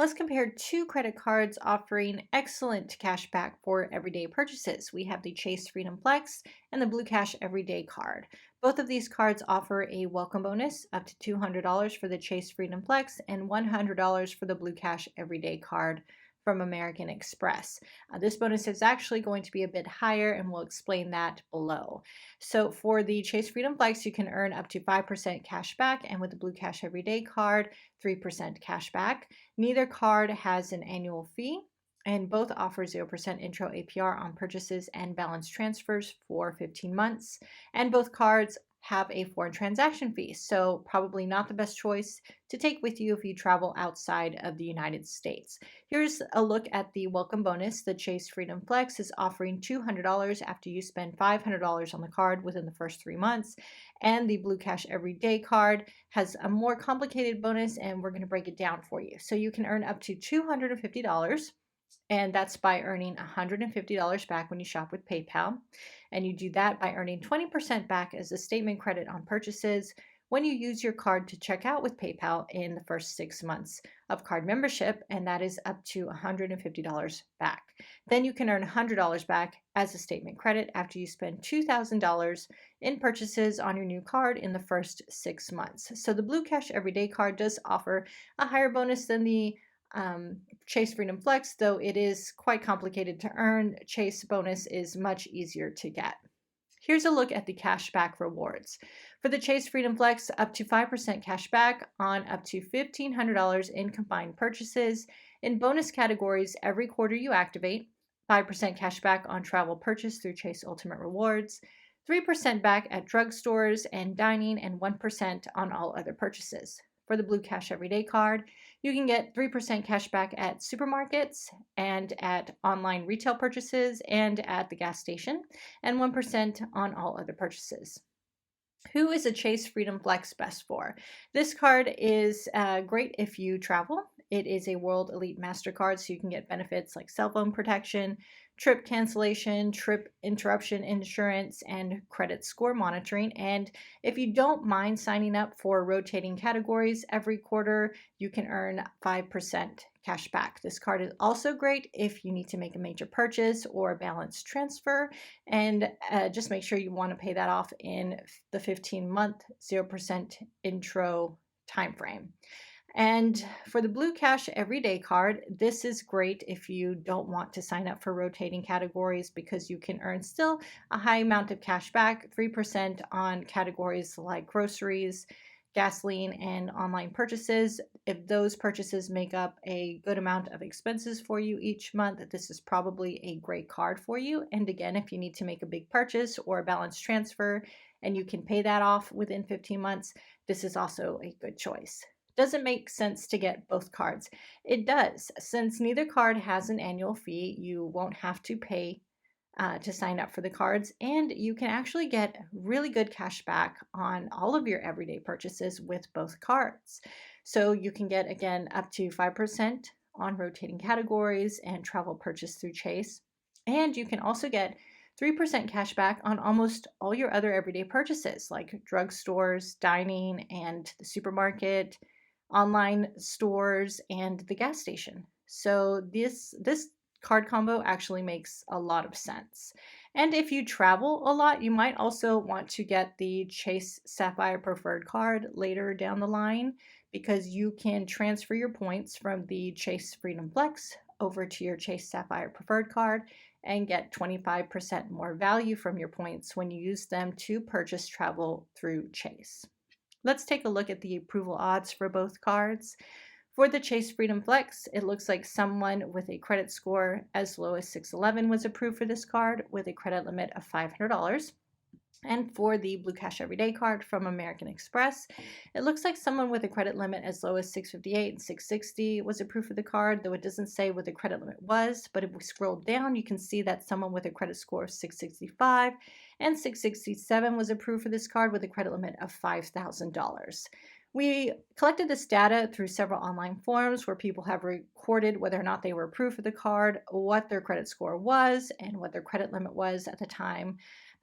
Let's compare two credit cards offering excellent cash back for everyday purchases. We have the Chase Freedom Flex and the Blue Cash Everyday Card. Both of these cards offer a welcome bonus up to $200 for the Chase Freedom Flex and $100 for the Blue Cash Everyday Card from American Express. This bonus is actually going to be a bit higher, and we'll explain that below. So, for the Chase Freedom Flex, you can earn up to 5% cash back, and with the Blue Cash Everyday Card, 3% cash back. Neither card has an annual fee, and both offer 0% intro APR on purchases and balance transfers for 15 months. And both cards have a foreign transaction fee, so probably not the best choice to take with you if you travel outside of the United States. Here's a look at the welcome bonus. The Chase Freedom Flex is offering $200 after you spend $500 on the card within the first 3 months, and the Blue Cash Everyday card has a more complicated bonus, and we're going to break it down for you. So you can earn up to $250, and that's by earning $150 back when you shop with PayPal. And you do that by earning 20% back as a statement credit on purchases when you use your card to check out with PayPal in the first 6 months of card membership, and that is up to $150 back. Then you can earn $100 back as a statement credit after you spend $2,000 in purchases on your new card in the first 6 months. So the Blue Cash Everyday card does offer a higher bonus than the Chase Freedom Flex, though it is quite complicated to earn. Chase bonus is much easier to get. Here's a look at the cashback rewards. For the Chase Freedom Flex, up to 5% cash back on up to $1,500 in combined purchases. In bonus categories, every quarter you activate, 5% cash back on travel purchase through Chase Ultimate Rewards, 3% back at drugstores and dining, and 1% on all other purchases. For the Blue Cash Everyday card, you can get 3% cash back at supermarkets and at online retail purchases and at the gas station, and 1% on all other purchases. Who is a Chase Freedom Flex best for? This card is great if you travel. It is a World Elite MasterCard, so you can get benefits like cell phone protection, trip cancellation, trip interruption insurance, and credit score monitoring. And if you don't mind signing up for rotating categories every quarter, you can earn 5% cash back. This card is also great if you need to make a major purchase or a balance transfer, and just make sure you want to pay that off in the 15-month 0% intro time frame. And for the Blue Cash Everyday card, this is great if you don't want to sign up for rotating categories, because you can earn still a high amount of cash back, 3% on categories like groceries, gasoline, and online purchases. If those purchases make up a good amount of expenses for you each month, this is probably a great card for you. And again, if you need to make a big purchase or a balance transfer and you can pay that off within 15 months, this is also a good choice. Does it make sense to get both cards? It does. Since neither card has an annual fee, you won't have to pay to sign up for the cards, and you can actually get really good cash back on all of your everyday purchases with both cards. So you can get, again, up to 5% on rotating categories and travel purchase through Chase. And you can also get 3% cash back on almost all your other everyday purchases like drugstores, dining, and the supermarket, online stores, and the gas station. So this card combo actually makes a lot of sense. And if you travel a lot, you might also want to get the Chase Sapphire Preferred card later down the line, because you can transfer your points from the Chase Freedom Flex over to your Chase Sapphire Preferred card and get 25% more value from your points when you use them to purchase travel through Chase. Let's take a look at the approval odds for both cards. For the Chase Freedom Flex, it looks like someone with a credit score as low as 611 was approved for this card with a credit limit of $500. And for the Blue Cash Everyday card from American Express, it looks like someone with a credit limit as low as 658 and 660 was approved for the card, though it doesn't say what the credit limit was. But if we scroll down, you can see that someone with a credit score of 665 and 667 was approved for this card with a credit limit of $5,000. We collected this data through several online forums where people have recorded whether or not they were approved for the card, what their credit score was, and what their credit limit was at the time.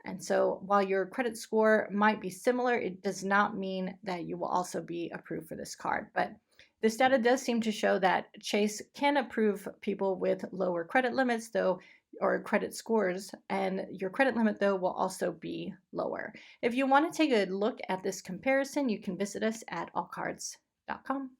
And so while your credit score might be similar, it does not mean that you will also be approved for this card. But This data does seem to show that Chase can approve people with lower credit limits, though, or credit scores, and your credit limit, though, will also be lower. If you want to take a look at this comparison, you can visit us at allcards.com.